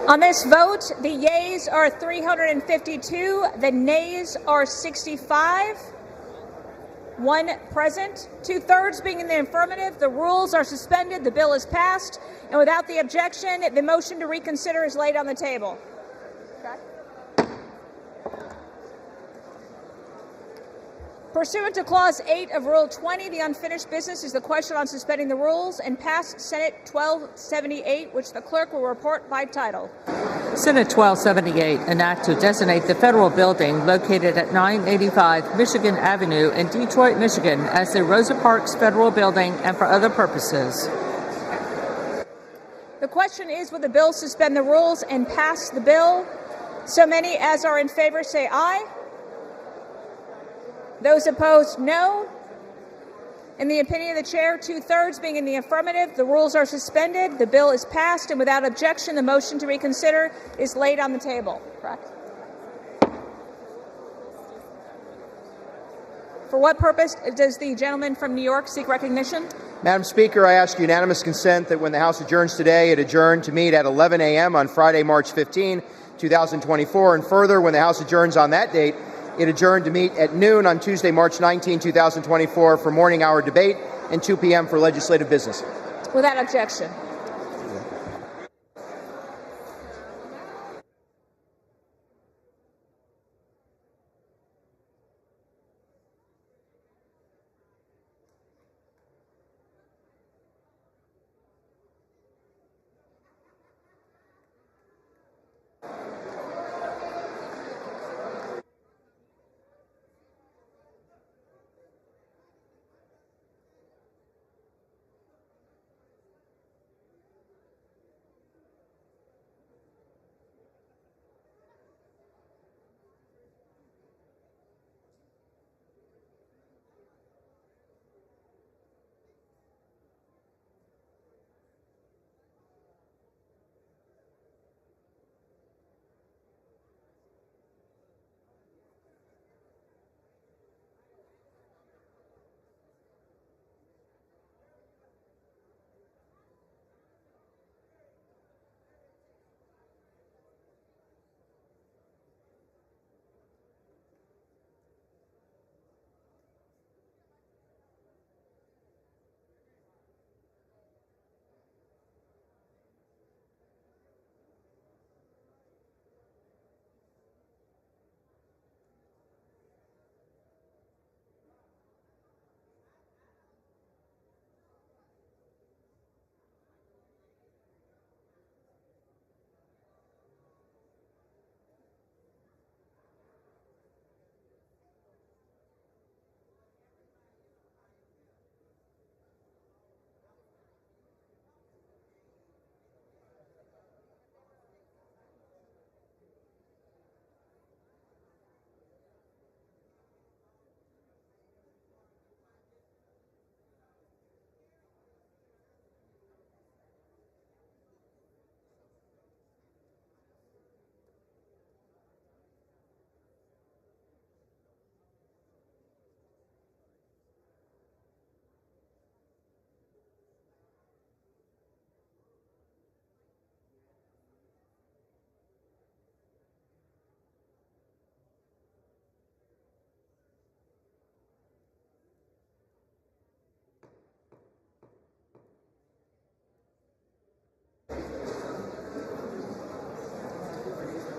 On this vote, the yeas are 352, the nays are 65. One present, 2/3 being in the affirmative. The rules are suspended, the bill is passed, and without the objection, the motion to reconsider is laid on the table. Pursuant to Clause 8 of Rule 20, the unfinished business is the question on suspending the rules and pass Senate 1278, which the clerk will report by title. Senate 1278, an act to designate the federal building located at 985 Michigan Avenue in Detroit, Michigan as the Rosa Parks Federal Building and for other purposes. The question is, will the bill suspend the rules and pass the bill? So many as are in favor say aye. Those opposed, no. In the opinion of the chair, 2/3 being in the affirmative, the rules are suspended, the bill is passed, and without objection, the motion to reconsider is laid on the table. Correct. For what purpose does the gentleman from New York seek recognition? Madam Speaker, I ask unanimous consent that when the House adjourns today, it adjourn to meet at 11 a.m. on Friday, March 15, 2024, and further, when the House adjourns on that date, it adjourned to meet at noon on Tuesday, March 19, 2024 for morning hour debate and 2 p.m. for legislative business. Without objection.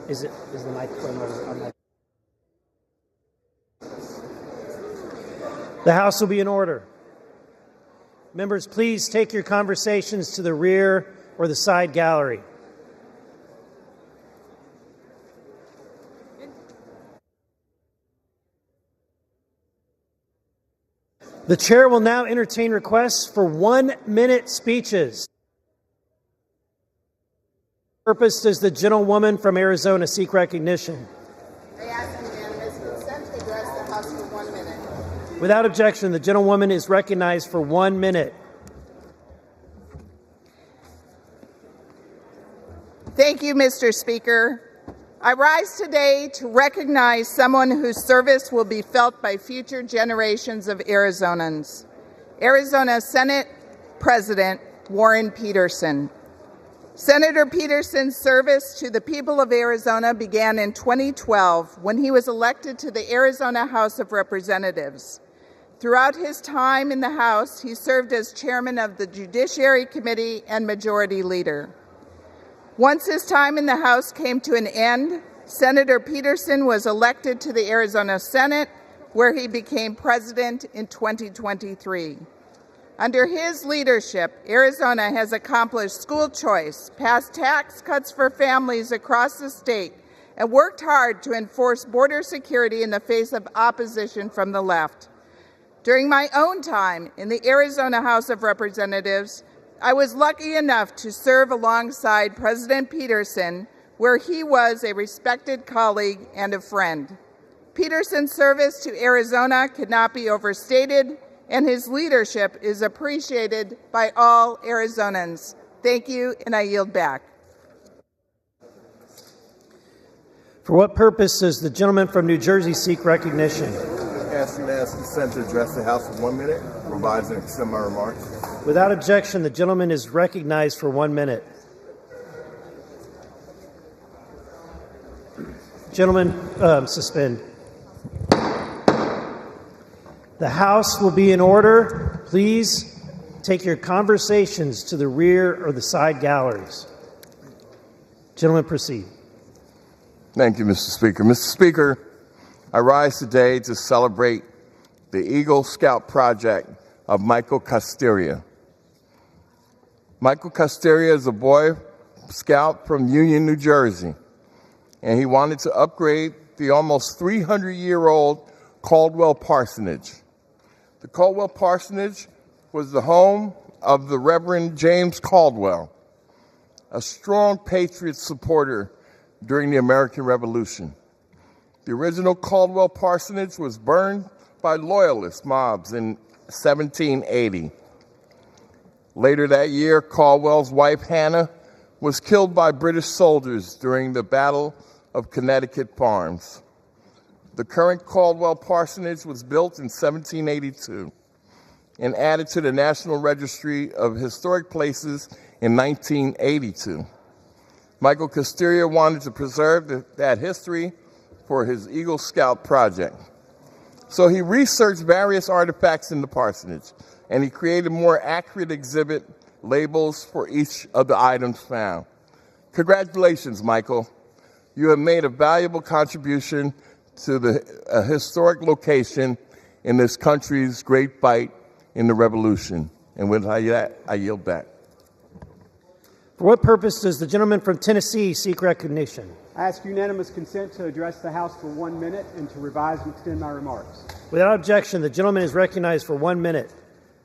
Is the microphone on? The House will be in order. Members, please take your conversations to the rear or the side gallery. The chair will now entertain requests for 1-minute speeches. For what purpose does the gentlewoman from Arizona seek recognition? I ask unanimous consent to address the House for 1 minute. Without objection, the gentlewoman is recognized for 1 minute. Thank you, Mr. Speaker. I rise today to recognize someone whose service will be felt by future generations of Arizonans. Arizona Senate President Warren Peterson. Senator Peterson's service to the people of Arizona began in 2012 when he was elected to the Arizona House of Representatives. Throughout his time in the House, he served as chairman of the Judiciary Committee and Majority Leader. Once his time in the House came to an end, Senator Peterson was elected to the Arizona Senate, where he became president in 2023. Under his leadership, Arizona has accomplished school choice, passed tax cuts for families across the state, and worked hard to enforce border security in the face of opposition from the left. During my own time in the Arizona House of Representatives, I was lucky enough to serve alongside President Peterson, where he was a respected colleague and a friend. Peterson's service to Arizona could not be overstated, and his leadership is appreciated by all Arizonans. Thank you, and I yield back. For what purpose does the gentleman from New Jersey seek recognition? Ask unanimous consent to address the House for 1 minute, revise and extend my remarks. Without objection, the gentleman is recognized for 1 minute. Gentlemen, suspend. The House will be in order. Please take your conversations to the rear or the side galleries. Gentlemen, proceed. Thank you, Mr. Speaker. Mr. Speaker, I rise today to celebrate the Eagle Scout project of Michael Costeria. Michael Costeria is a Boy Scout from Union, New Jersey, and he wanted to upgrade the almost 300-year-old Caldwell Parsonage. The Caldwell Parsonage was the home of the Reverend James Caldwell, a strong Patriot supporter during the American Revolution. The original Caldwell Parsonage was burned by Loyalist mobs in 1780. Later that year, Caldwell's wife, Hannah, was killed by British soldiers during the Battle of Connecticut Farms. The current Caldwell Parsonage was built in 1782 and added to the National Registry of Historic Places in 1982. Michael Costeria wanted to preserve that history for his Eagle Scout project. So he researched various artifacts in the parsonage, and he created more accurate exhibit labels for each of the items found. Congratulations, Michael. You have made a valuable contribution to the historic location in this country's great fight in the Revolution. And with that, I yield back. For what purpose does the gentleman from Tennessee seek recognition? I ask unanimous consent to address the House for 1 minute and to revise and extend my remarks. Without objection, the gentleman is recognized for 1 minute.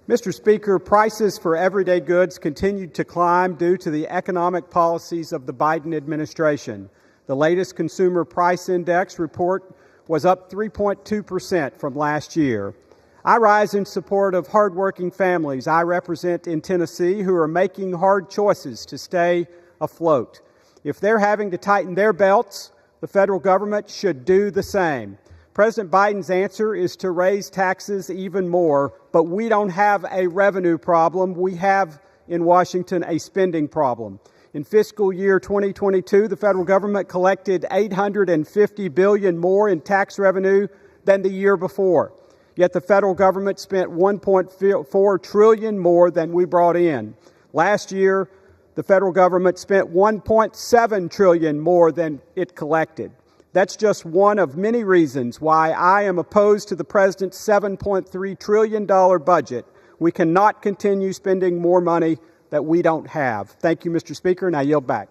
Mr. Speaker, prices for everyday goods continued to climb due to the economic policies of the Biden administration. The latest Consumer Price Index report was up 3.2% from last year. I rise in support of hardworking families I represent in Tennessee who are making hard choices to stay afloat. If they're having to tighten their belts, the federal government should do the same. President Biden's answer is to raise taxes even more, but we don't have a revenue problem. We have in Washington a spending problem. In fiscal year 2022, the federal government collected $850 billion more in tax revenue than the year before. Yet the federal government spent $1.4 trillion more than we brought in. Last year, the federal government spent $1.7 trillion more than it collected. That's just one of many reasons why I am opposed to the president's $7.3 trillion budget. We cannot continue spending more money that we don't have. Thank you, Mr. Speaker, and I yield back.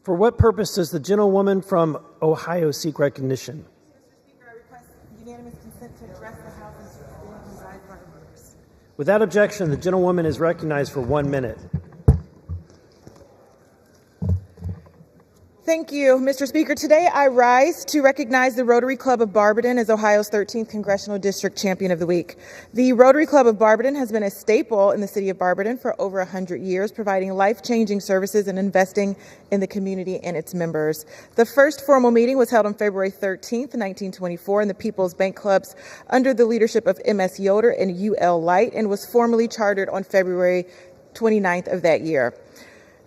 For what purpose does the gentlewoman from Ohio seek recognition? Unanimous consent to address the House and revise my remarks. Without objection, the gentlewoman is recognized for 1 minute. Thank you, Mr. Speaker. Today I rise to recognize the Rotary Club of Barberton as Ohio's 13th Congressional District Champion of the Week. The Rotary Club of Barberton has been a staple in the city of Barberton for over 100 years, providing life-changing services and investing in the community and its members. The first formal meeting was held on February 13th, 1924 in the People's Bank Clubs under the leadership of M.S. Yoder and U.L. Light, and was formally chartered on February 29th of that year.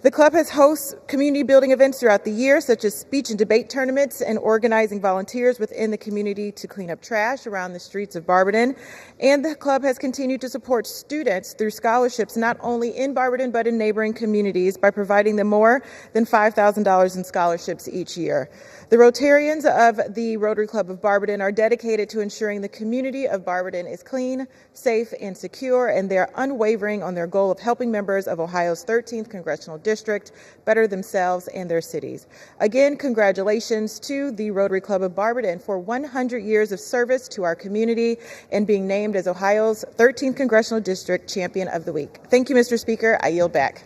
The club has hosts community building events throughout the year, such as speech and debate tournaments and organizing volunteers within the community to clean up trash around the streets of Barberton. And the club has continued to support students through scholarships, not only in Barberton, but in neighboring communities by providing them more than $5,000 in scholarships each year. The Rotarians of the Rotary Club of Barberton are dedicated to ensuring the community of Barberton is clean, safe, and secure, and they are unwavering on their goal of helping members of Ohio's 13th Congressional District better themselves and their cities. Again, congratulations to the Rotary Club of Barberton for 100 years of service to our community and being named as Ohio's 13th Congressional District Champion of the Week. Thank you, Mr. Speaker. I yield back.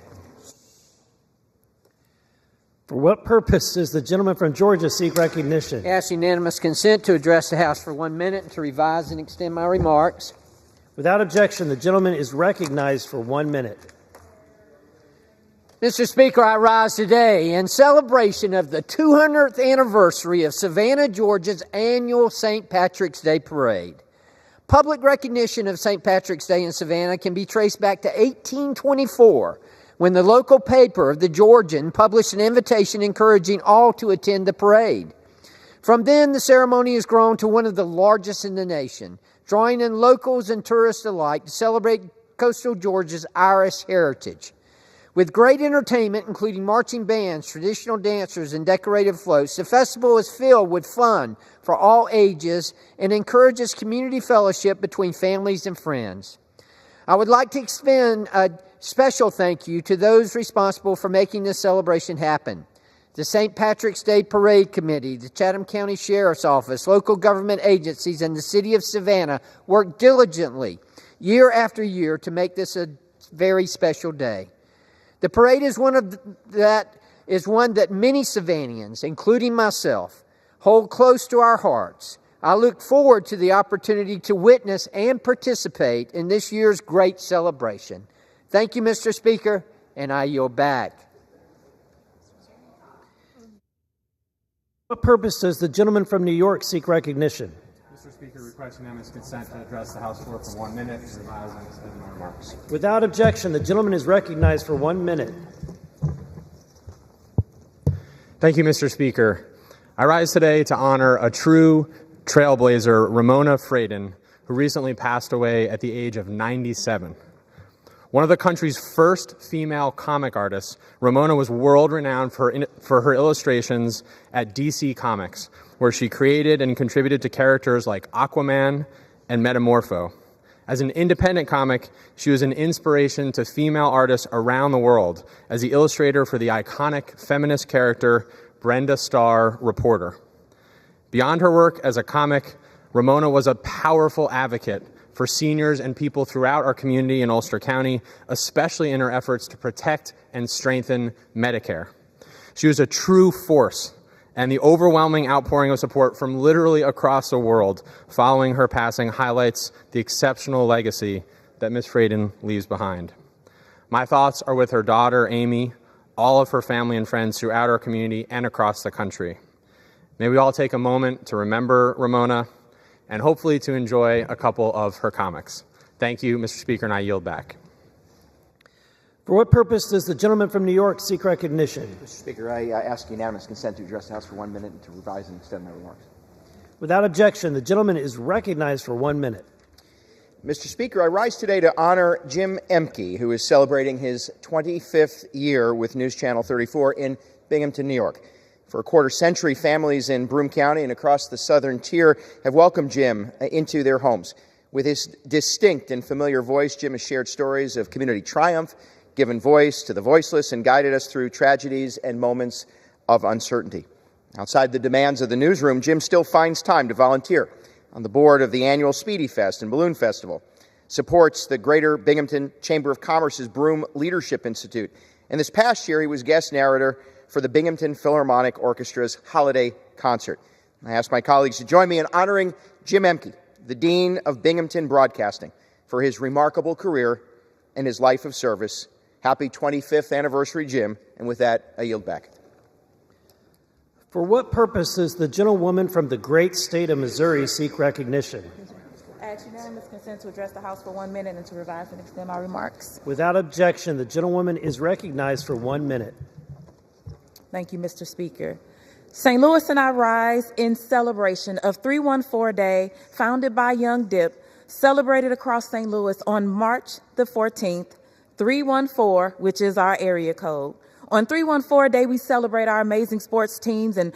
For what purpose does the gentleman from Georgia seek recognition? Ask unanimous consent to address the House for 1 minute and to revise and extend my remarks. Without objection, the gentleman is recognized for 1 minute. Mr. Speaker, I rise today in celebration of the 200th anniversary of Savannah, Georgia's annual St. Patrick's Day Parade. Public recognition of St. Patrick's Day in Savannah can be traced back to 1824, when the local paper of the Georgian published an invitation encouraging all to attend the parade. From then, the ceremony has grown to one of the largest in the nation, drawing in locals and tourists alike to celebrate coastal Georgia's Irish heritage. With great entertainment, including marching bands, traditional dancers, and decorative floats, the festival is filled with fun for all ages and encourages community fellowship between families and friends. I would like to extend a special thank you to those responsible for making this celebration happen. The St. Patrick's Day Parade Committee, the Chatham County Sheriff's Office, local government agencies, and the City of Savannah work diligently year after year to make this a very special day. The parade is one that many Savannians, including myself, hold close to our hearts. I look forward to the opportunity to witness and participate in this year's great celebration. Thank you, Mr. Speaker, and I yield back. What purpose does the gentleman from New York seek recognition? Mr. Speaker, request unanimous consent to address the House floor for 1 minute and revise and extend my remarks. Without objection, the gentleman is recognized for 1 minute. Thank you, Mr. Speaker. I rise today to honor a true trailblazer, Ramona Fradon, who recently passed away at the age of 97. One of the country's first female comic artists, Ramona was world-renowned for her illustrations at DC Comics, where she created and contributed to characters like Aquaman and Metamorpho. As an independent comic, she was an inspiration to female artists around the world as the illustrator for the iconic feminist character Brenda Starr, Reporter. Beyond her work as a comic, Ramona was a powerful advocate for seniors and people throughout our community in Ulster County, especially in her efforts to protect and strengthen Medicare. She was a true force, and the overwhelming outpouring of support from literally across the world following her passing highlights the exceptional legacy that Ms. Fradon leaves behind. My thoughts are with her daughter, Amy, all of her family and friends throughout our community and across the country. May we all take a moment to remember Ramona and hopefully to enjoy a couple of her comics. Thank you, Mr. Speaker, and I yield back. For what purpose does the gentleman from New York seek recognition? Mr. Speaker, I ask unanimous consent to address the House for 1 minute and to revise and extend my remarks. Without objection, the gentleman is recognized for 1 minute. Mr. Speaker, I rise today to honor Jim Emke, who is celebrating his 25th year with News Channel 34 in Binghamton, New York. For a quarter century, families in Broome County and across the southern tier have welcomed Jim into their homes. With his distinct and familiar voice, Jim has shared stories of community triumph, given voice to the voiceless, and guided us through tragedies and moments of uncertainty. Outside the demands of the newsroom, Jim still finds time to volunteer on the board of the annual Speedy Fest and Balloon Festival, supports the Greater Binghamton Chamber of Commerce's Broome Leadership Institute, and this past year he was guest narrator for the Binghamton Philharmonic Orchestra's holiday concert. I ask my colleagues to join me in honoring Jim Emke, the Dean of Binghamton Broadcasting, for his remarkable career and his life of service. Happy 25th anniversary, Jim. And with that, I yield back. For what purpose does the gentlewoman from the great state of Missouri seek recognition? I ask unanimous consent to address the House for 1 minute and to revise and extend my remarks. Without objection, the gentlewoman is recognized for 1 minute. Thank you, Mr. Speaker. St. Louis and I rise in celebration of 314 Day, founded by Young Dip, celebrated across St. Louis on March the 14th, 314, which is our area code. On 314 Day, we celebrate our amazing sports teams and